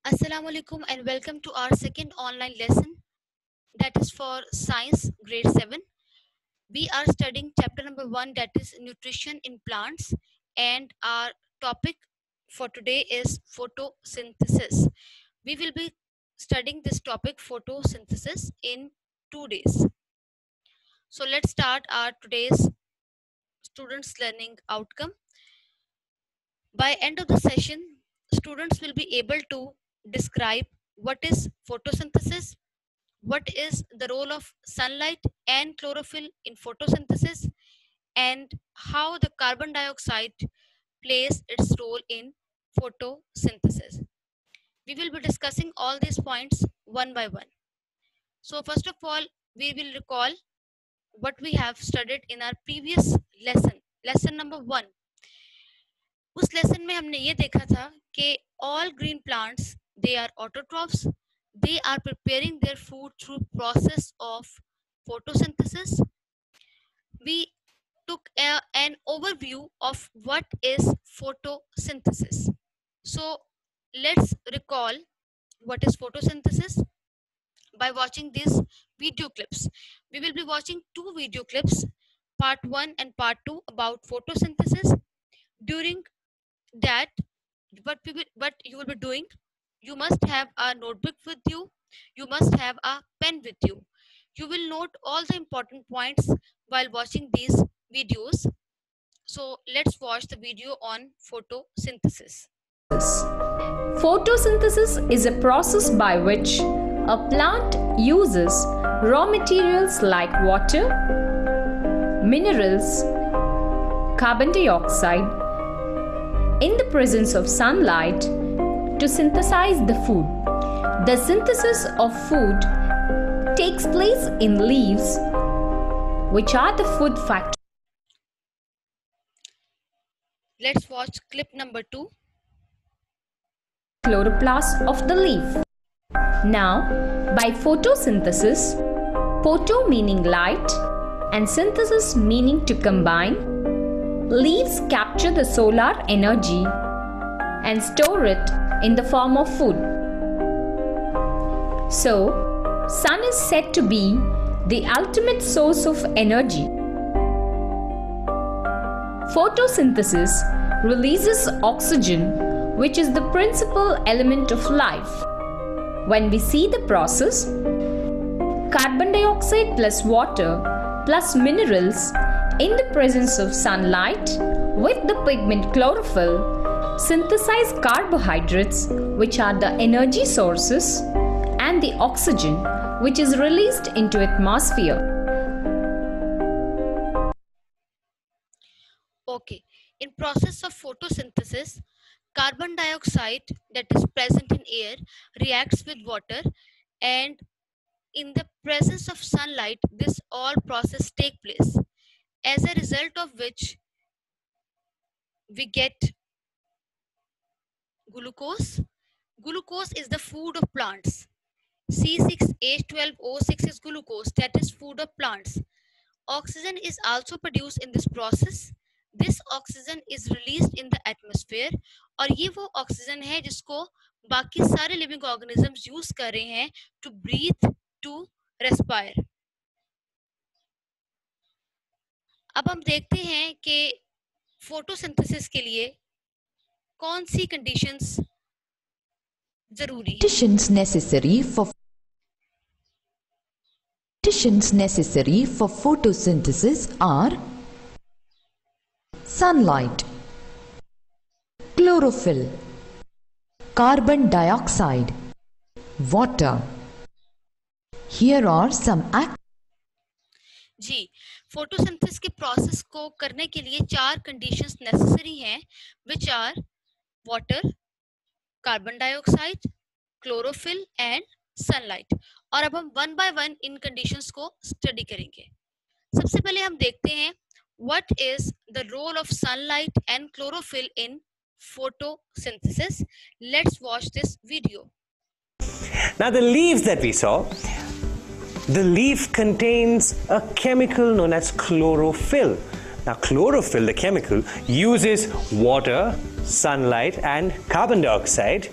Assalamu alaikum and welcome to our second online lesson that is for science grade 7. We are studying chapter number 1 that is nutrition in plants and our topic for today is photosynthesis. We will be studying this topic photosynthesis in 2 days. So let's start our today's students learning outcome. By end of the session, students will be able to describe what is photosynthesis, what is the role of sunlight and chlorophyll in photosynthesis, and how the carbon dioxide plays its role in photosynthesis. We will be discussing all these points one by one. So first of all, we will recall what we have studied in our previous lesson, lesson number 1. उस lesson में हमने ये देखा था कि all green plants they are autotrophs. They are preparing their food through process of photosynthesis. We took an overview of what is photosynthesis. So let's recall what is photosynthesis by watching these video clips. We will be watching 2 video clips, part 1 and part 2 about photosynthesis. During that, what you will be doing, you must have a notebook with you, you must have a pen with you. You will note all the important points while watching these videos. So let's watch the video on photosynthesis. Photosynthesis is a process by which a plant uses raw materials like water, minerals, carbon dioxide in the presence of sunlight to synthesize the food. The synthesis of food takes place in leaves, which are the food factory. Let's watch clip number 2. Chloroplast of the leaf. Now, by photosynthesis, photo meaning light and synthesis meaning to combine, leaves capture the solar energy and store it in the form of food. So, sun is said to be the ultimate source of energy. Photosynthesis releases oxygen, which is the principal element of life. When we see the process, carbon dioxide plus water plus minerals in the presence of sunlight with the pigment chlorophyll synthesize carbohydrates, which are the energy sources, and the oxygen, which is released into atmosphere. Okay, in process of photosynthesis, carbon dioxide that is present in air reacts with water, and in the presence of sunlight this all process take place, as a result of which we get glucose. Glucose is the food of plants. C6H12O6 is glucose, that is food of plants. Oxygen is also produced in this process. This oxygen is released in the atmosphere, और ये वो oxygen है जिसको बाकी सारे living organisms use कर रहे हैं टू ब्रीथ, टू रेस्पायर. अब हम देखते हैं कि फोटोसिंथेसिस के लिए कौन सी कंडीशंस जरूरी हैं. Conditions necessary for photosynthesis are sunlight, chlorophyll, carbon dioxide, water. Here are some जी, फोटोसिंथेसिस के प्रोसेस को करने के लिए 4 कंडीशंस नेसेसरी हैं, which are water, carbon dioxide, chlorophyll and sunlight. और अब हम वन बाय वन इन कंडीशंस को स्टडी करेंगे. सबसे पहले हम देखते हैं what is the role of sunlight and chlorophyll in photosynthesis. Let's watch this video. Now the leaves that we saw, the leaf contains a chemical known as chlorophyll. Now chlorophyll, the chemical, uses water, sunlight and carbon dioxide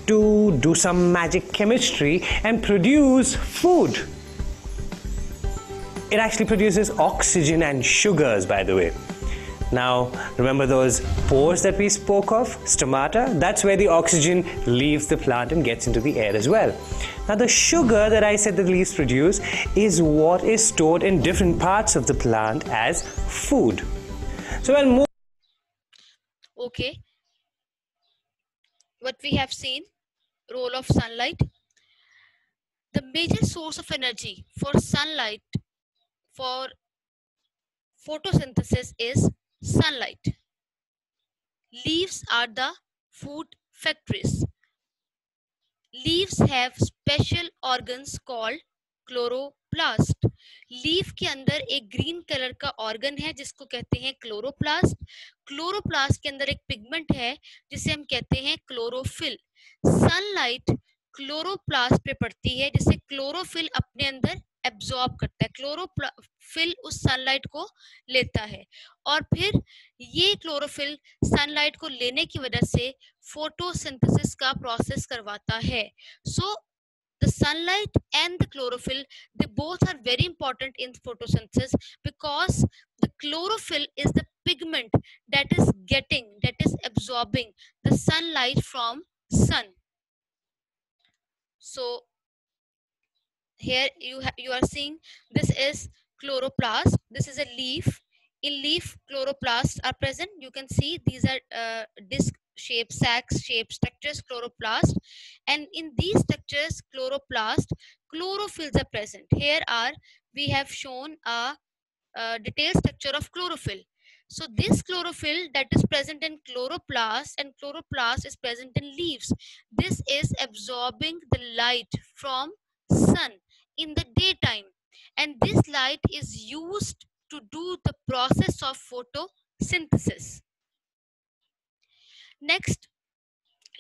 to do some magic chemistry and produce food. It actually produces oxygen and sugars, by the way. Now, remember those pores that we spoke of, stomata? That's where the oxygen leaves the plant and gets into the air as well. Now, the sugar that I said the leaves produce is what is stored in different parts of the plant as food. So, when more. Okay. What we have seen, role of sunlight. The major source of energy for sunlight for photosynthesis is sunlight. Leaves are the food factories. Leaves have special organs called chloroplast. Leaf के अंदर एक green colour का organ है जिसको कहते हैं chloroplast. Chloroplast के अंदर एक पिगमेंट है जिसे हम कहते हैं क्लोरोफिल. सनलाइट क्लोरोप्लास्ट पे पड़ती है जिसे क्लोरोफिल अपने अंदर एब्जॉर्ब करता है. क्लोरोफिल उस सनलाइट को लेता है और फिर ये क्लोरोफिल सनलाइट को लेने की वजह से फोटोसिंथेसिस का प्रोसेस करवाता है. सो the sunlight and the chlorophyll, they both are very important in photosynthesis because the chlorophyll is the pigment that is absorbing the sunlight from sun. So here you are seeing this is chloroplast. This is a leaf. In leaf, chloroplasts are present. You can see these are disc shaped, sac shaped structures, chloroplast, and in these structures, chloroplast, chlorophylls are present. Here are we have shown a detailed structure of chlorophyll. So this chlorophyll that is present in chloroplast and chloroplast is present in leaves. This is absorbing the light from sun in the daytime, and this light is used to do the process of photosynthesis. Next,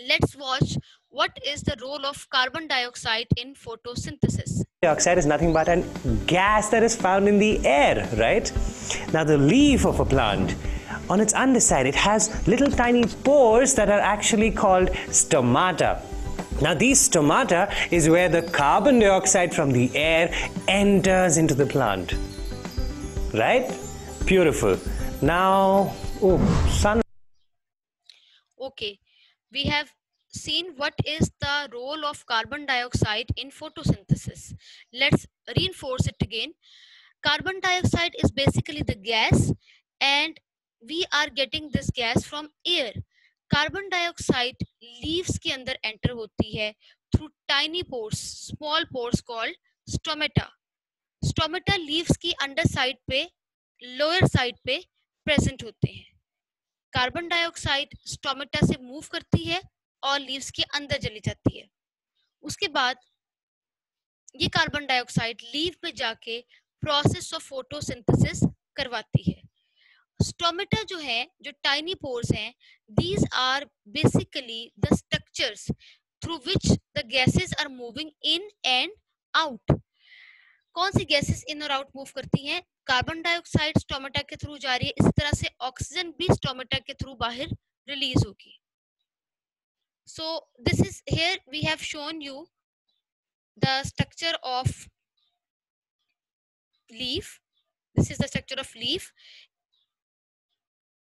let's watch what is the role of carbon dioxide in photosynthesis. Dioxide is nothing but a gas that is found in the air, right? Now, the leaf of a plant, on its underside, it has little tiny pores that are actually called stomata. Now, these stomata is where the carbon dioxide from the air enters into the plant. Right? Beautiful. Now, sun. Okay, we have seen what is the role of carbon dioxide in photosynthesis. Let's reinforce it again. Carbon dioxide is basically the gas, and we are getting this gas from air. Carbon dioxide leaves के अंदर enter होती है through tiny pores, small pores called stomata. Stomata leaves की under side पे, lower side पे present होते हैं. Carbon dioxide stomata से मूव करती है और लीव्स के अंदर चली जाती है. उसके बाद ये कार्बन डाइऑक्साइड लीव पे जाके प्रोसेस ऑफ फोटोसिंथेसिस करवाती है. स्टोमेटा जो है, जो टाइनी पोर्स हैं, these are basically the structures through which the gases are moving in and out. कौन सी गैसेस इन और आउट मूव करती हैं? कार्बन डाइऑक्साइड स्टोमेटा के थ्रू जा रही है, इसी तरह से ऑक्सीजन भी स्टोमेटा के थ्रू बाहर रिलीज होगी. So this is, here we have shown you the structure of leaf. This is the structure of leaf,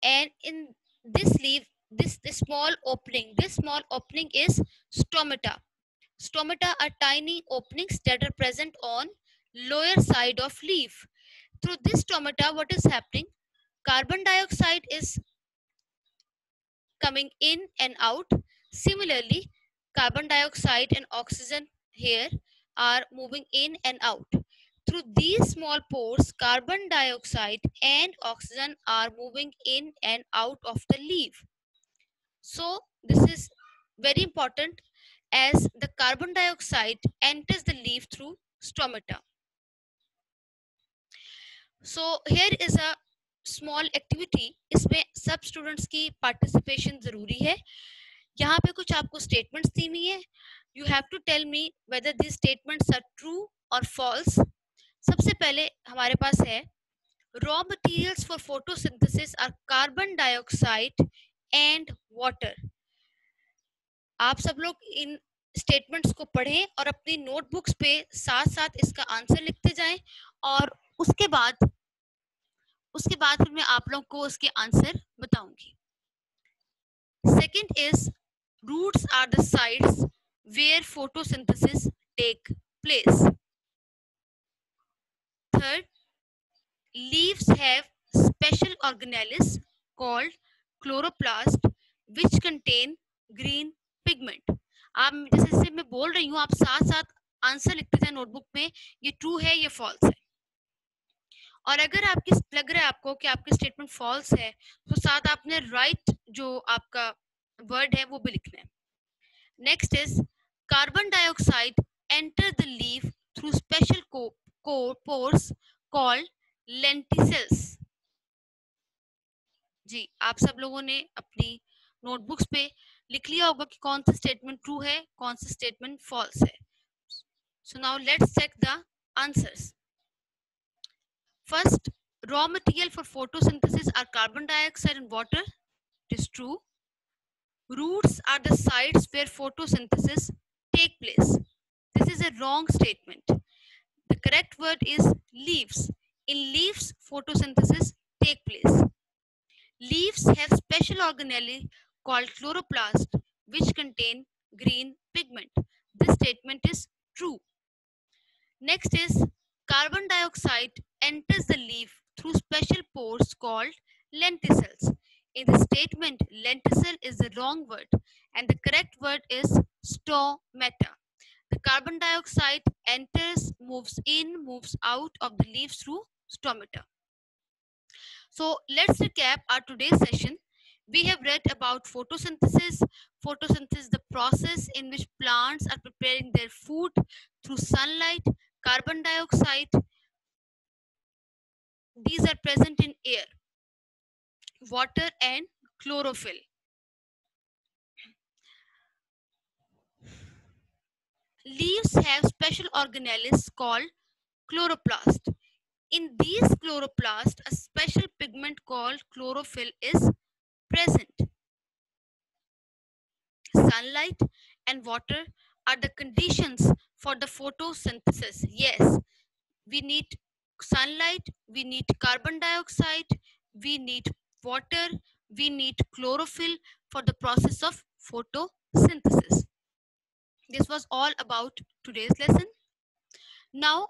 and in this leaf, this small opening is stomata. Stomata are tiny openings that are present on lower side of leaf. Through this stomata, what is happening? Carbon dioxide is coming in and out. Similarly, carbon dioxide and oxygen here are moving in and out. Through these small pores, carbon dioxide and oxygen are moving in and out of the leaf. So this is very important as the carbon dioxide enters the leaf through stomata. So here is a small activity. इसमें सब students की participation जरूरी है. यहाँ पे कुछ आपको statements दी हुई है. You have to tell me whether these statements are true or false. सबसे पहले हमारे पास है, raw materials for photosynthesis are carbon dioxide and water. आप सब लोग इन स्टेटमेंट्स को पढ़ें और अपनी नोटबुक्स पे साथ साथ इसका आंसर लिखते जाएं और उसके बाद फिर मैं आप लोग को उसके आंसर बताऊंगी. Second is roots are the sites where photosynthesis take place. Third, leaves have special organelles called chloroplast which contain green pigment. आप जैसे मैं बोल रही हूँ आप साथ साथ आंसर लिखते जाए नोटबुक में, ये ट्रू है ये फॉल्स है. और अगर आपकी लग रहा है आपको कि आपकी स्टेटमेंट फॉल्स है तो साथ आपने राइट जो आपका वर्ड है वो भी लिखना है. Next is carbon dioxide enter the leaf through special pores called lenticels. जी आप सब लोगों ने अपनी नोटबुक्स पे लिख लिया होगा कि कौन सा स्टेटमेंट ट्रू है कौन सा स्टेटमेंट फॉल्स है. So now let's check the answers. First, raw material for photosynthesis are carbon dioxide and water. It is true. Roots are the sites where photosynthesis take place. This is a wrong statement. The correct word is leaves. In leaves, photosynthesis take place. Leaves have special organelle called chloroplast which contain green pigment. This statement is true. Next is carbon dioxide enters the leaf through special pores called lenticels. In the statement, lenticel is the wrong word and the correct word is stomata. The carbon dioxide enters, moves in, moves out of the leaves through stomata. So let's recap our today's session. We have read about photosynthesis. Photosynthesis, the process in which plants are preparing their food through sunlight, carbon dioxide. These are present in air, water and chlorophyll. Leaves have special organelles called chloroplast. In these chloroplast, a special pigment called chlorophyll is present. Sunlight and water are the conditions for the photosynthesis. Yes, we need sunlight, we need carbon dioxide, we need water, we need chlorophyll for the process of photosynthesis. This was all about today's lesson. Now,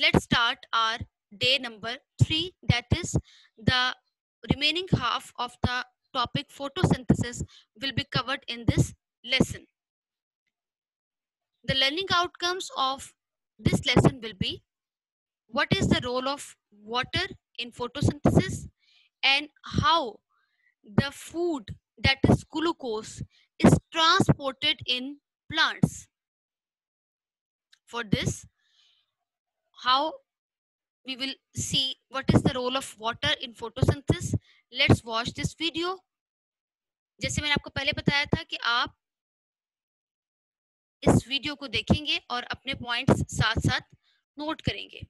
let's start our day number 3, that is the remaining half of the topic photosynthesis will be covered in this lesson. The learning outcomes of this lesson will be what is the role of water in photosynthesis and how the food that is glucose is transported in plants. For this, how we will see what is the role of water in photosynthesis. Let's watch this video. जैसे मैंने आपको पहले बताया था कि आप इस video को देखेंगे और अपने पॉइंट्स साथ साथ नोट करेंगे.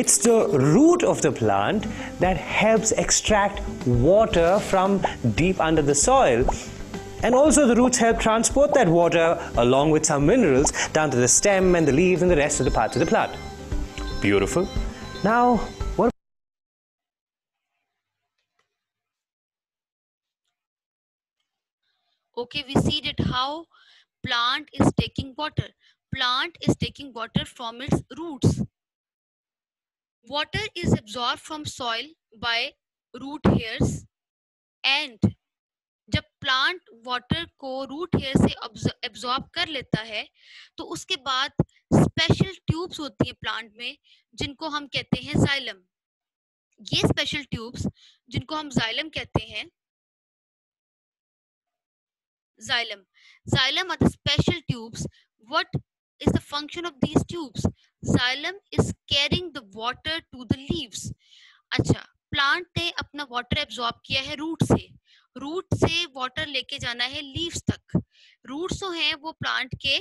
It's the root of the plant that helps extract water from deep under the soil. And also the roots help transport that water along with some minerals down to the stem and the leaves and the rest of the parts of the plant. Beautiful. Now, what? Okay, we see that how plant is taking water. Plant is taking water from its roots. Water is absorbed from soil by root hairs and जब plant water को root hair से absorb कर लेता है तो उसके बाद special tubes होती हैं प्लांट में जिनको हम कहते हैं जाइलम. ये स्पेशल ट्यूब्स जिनको हम जाइलम कहते हैं, Xylem are the special tubes. What is the function of these tubes? Xylem is carrying the water to the leaves. अच्छा, प्लांट ने अपना वाटर एब्जॉर्ब किया है रूट से वाटर लेके जाना है लीव्स तक. रूट्स जो हैं वो प्लांट के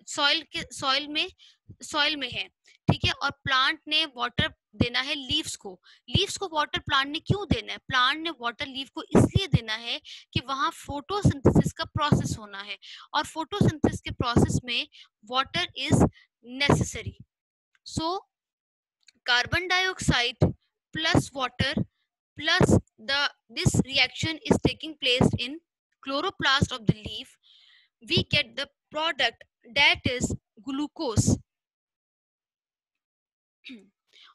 सॉइल में है, ठीक है, और प्लांट ने वाटर देना है लीव्स को। लीव्स को वाटर प्लांट ने क्यों देना है? प्लांट ने वाटर लीव को इसलिए देना है कि वहां फोटोसिंथेसिस का प्रोसेस होना है, और फोटोसिंथेसिस के प्रोसेस में water is necessary. So carbon dioxide plus water plus this reaction is taking place in chloroplast of the leaf, we get the product that is glucose.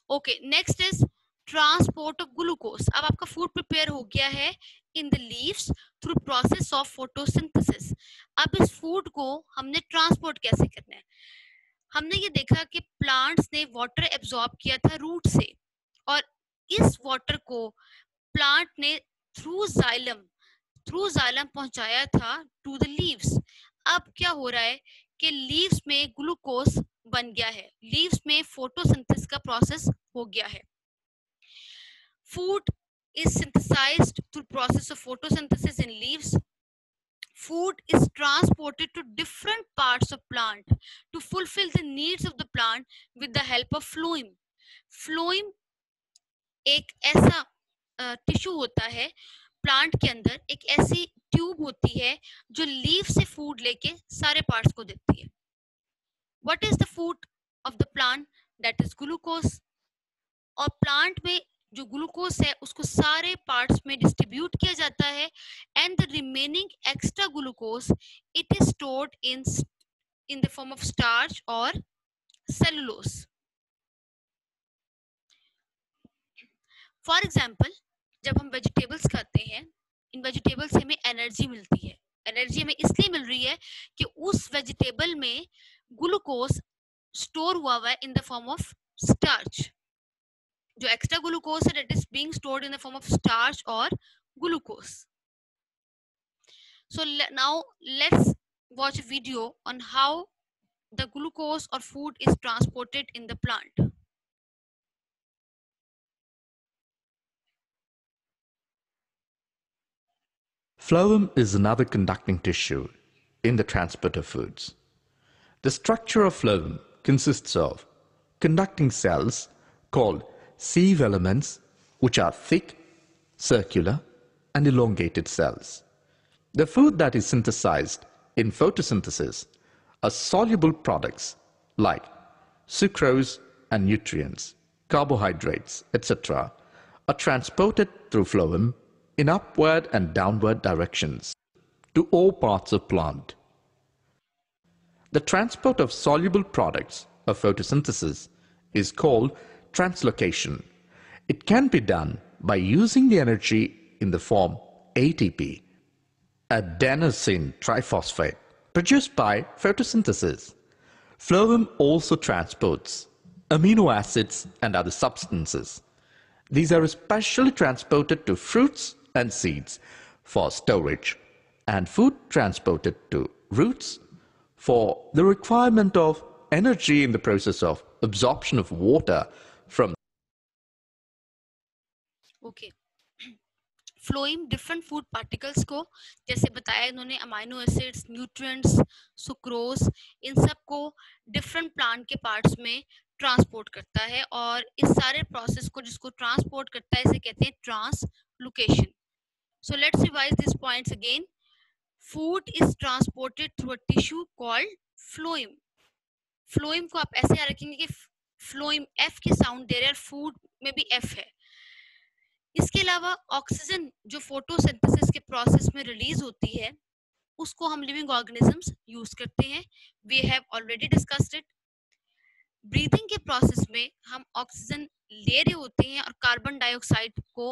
Okay, next is transport of glucose. अब आपका food prepare हो गया है in the leaves through process of photosynthesis. अब इस food को हमने transport कैसे करना है? हमने ये देखा कि प्लांट्स ने वाटर एब्जॉर्ब किया था रूट से, और इस वाटर को प्लांट ने थ्रू जाइलम पहुंचाया था टू द लीव्स। अब क्या हो रहा है कि लीव्स में ग्लूकोज बन गया है, लीव्स में फोटोसिंथेसिस का प्रोसेस हो गया है। Food is synthesized through process of photosynthesis in leaves. Food is transported to different parts of plant to fulfill the needs of the plant with the help of phloem. Phloem एक ऐसा tissue होता है plant के अंदर, एक ऐसी tube होती है जो लीफ से फूड लेके सारे पार्ट्स को देती है। What is the food of the plant? That is glucose. और प्लांट में जो ग्लूकोज है उसको सारे पार्ट्स में डिस्ट्रीब्यूट किया जाता है, and the remaining extra glucose it is stored in the form of starch और सेलुलोज। फॉर एग्जाम्पल, जब हम वेजिटेबल्स खाते हैं, इन वेजिटेबल्स से हमें एनर्जी मिलती है। एनर्जी हमें इसलिए मिल रही है कि उस वेजिटेबल में ग्लूकोज स्टोर हुआ हुआ है in the form of starch. जो एक्स्ट्रा ग्लूकोज है that is being stored in the form of starch और glucose. So now let's watch a video on how the glucose or food is transported in the plant. Phloem is another conducting tissue in the transport of foods. The structure of phloem consists of conducting cells called sieve elements, which are thick, circular, and elongated cells. The food that is synthesized in photosynthesis are soluble products like sucrose and nutrients, carbohydrates, etc. are transported through phloem in upward and downward directions to all parts of plant. The transport of soluble products of photosynthesis is called translocation. It can be done by using the energy in the form ATP, adenosine triphosphate, produced by photosynthesis. Phloem also transports amino acids and other substances. These are especially transported to fruits and seeds for storage, and food transported to roots for the requirement of energy in the process of absorption of water from. Okay. Phloem different food particles को, जैसे बताया इन्होंने, amino acids, nutrients, sucrose, इन सब को different plant के parts में transport करता है, और इस सारे प्रोसेस को जिसको ट्रांसपोर्ट करता है इसे कहते हैं translocation. So let's revise this points again. Food is transported through a tissue called phloem. Phloem को आप ऐसे याद रखेंगे कि फ्लोइम एफ की साउंड दे रहा है, फूड में भी एफ है। इसके अलावा ऑक्सीजन जो फोटोसिंथेसिस के प्रोसेस में रिलीज होती है उसको हम लिविंग ऑर्गेनिजम्स यूज करते हैं. We have already discussed it. Breathing के प्रोसेस में हम ऑक्सीजन ले रहे होते हैं और कार्बन डाइऑक्साइड को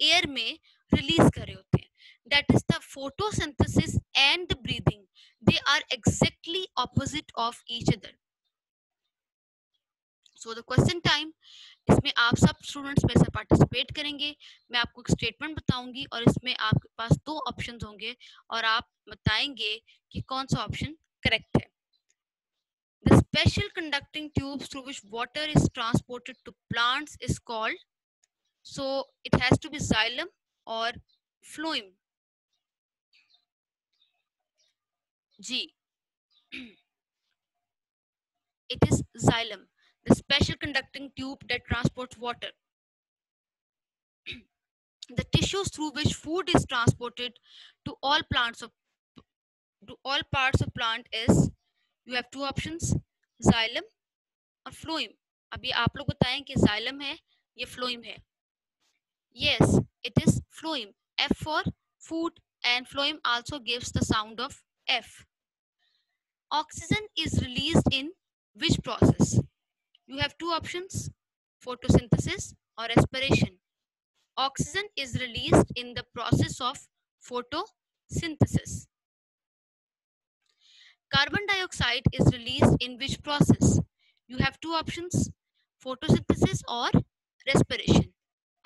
एयर में रिलीज कर रहे होते हैं. That is the photosynthesis and the breathing. They are exactly opposite of each other. So the question time, इसमें आप सब स्टूडेंट्स में से पार्टिसिपेट करेंगे. मैं आपको एक स्टेटमेंट बताऊंगी और इसमें आपके पास 2 ऑप्शंस होंगे और आप बताएंगे कि कौन सा ऑप्शन करेक्ट है. The special conducting tubes through which water is transported to plants is called, so it has to be xylem or phloem. G. It is xylem. the special conducting tube that transports water. The tissues through which food is transported to all plants of to all parts of plant is, you have two options, xylem और phloem. अभी आप लोग बताएं कि xylem है ये phloem है. Yes, it is phloem. F for food, and phloem also gives the sound of F. Oxygen is released in which process? You have two options, photosynthesis or respiration. Oxygen is released in the process of photosynthesis. Carbon dioxide is released in which process? You have two options, photosynthesis or respiration.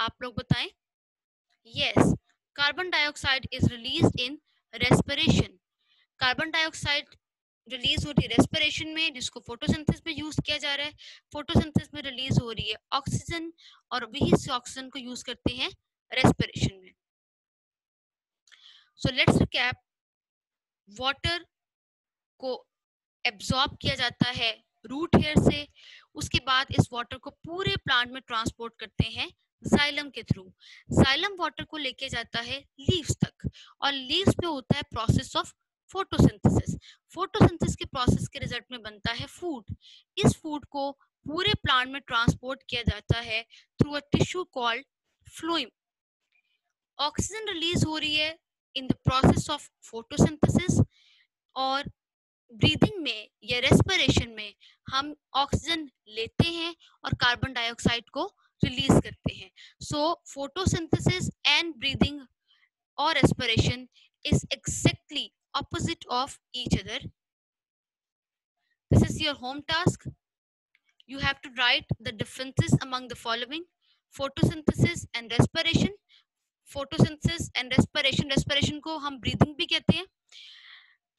आप लोग बताएं. Yes, carbon dioxide is released in respiration. Carbon dioxide release हो रही है respiration में, जिसको photosynthesis में use किया जा रहा है. फोटोसिंथेसिस में रिलीज हो रही है ऑक्सीजन, और वही से ऑक्सीजन को यूज करते हैं रेस्पिरेशन में. So let's recap. वाटर को एब्जॉर्ब किया जाता है रूट हेयर से, उसके बाद इस वाटर को पूरे प्लांट में ट्रांसपोर्ट करते हैं जाइलम के थ्रू. जाइलम वाटर को लेके जाता है लीव्स तक, और लीव्स पे होता है प्रोसेस ऑफ फोटोसिंथेसिस. फोटोसिंथेसिस के प्रोसेस के रिजल्ट में बनता है फूड. इस फूड को पूरे प्लांट में ट्रांसपोर्ट किया जाता है through a tissue called phloem. Oxygen release हो रही है in the process of photosynthesis, और ब्रीदिंग में या रेस्पिरेशन में हम ऑक्सीजन लेते हैं और कार्बन डाइऑक्साइड को रिलीज करते हैं. सो photosynthesis and breathing or respiration is exactly opposite of each other. This is your home task. You have to write the differences among the following: photosynthesis and respiration. Photosynthesis and respiration, respiration को हम breathing भी कहते हैं.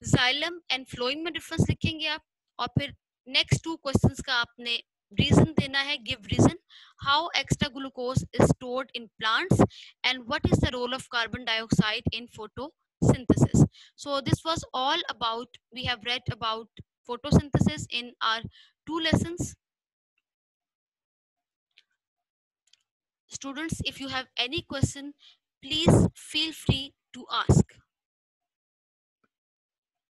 Xylem and phloem में difference लिखेंगे आप, और फिर next two questions का आपने reason देना है. Give reason how extra glucose is stored in plants, and what is the role of carbon dioxide in photosynthesis. So this was all about, we have read about photosynthesis in our two lessons. Students, if you have any question, please feel free to ask.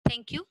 Thank you.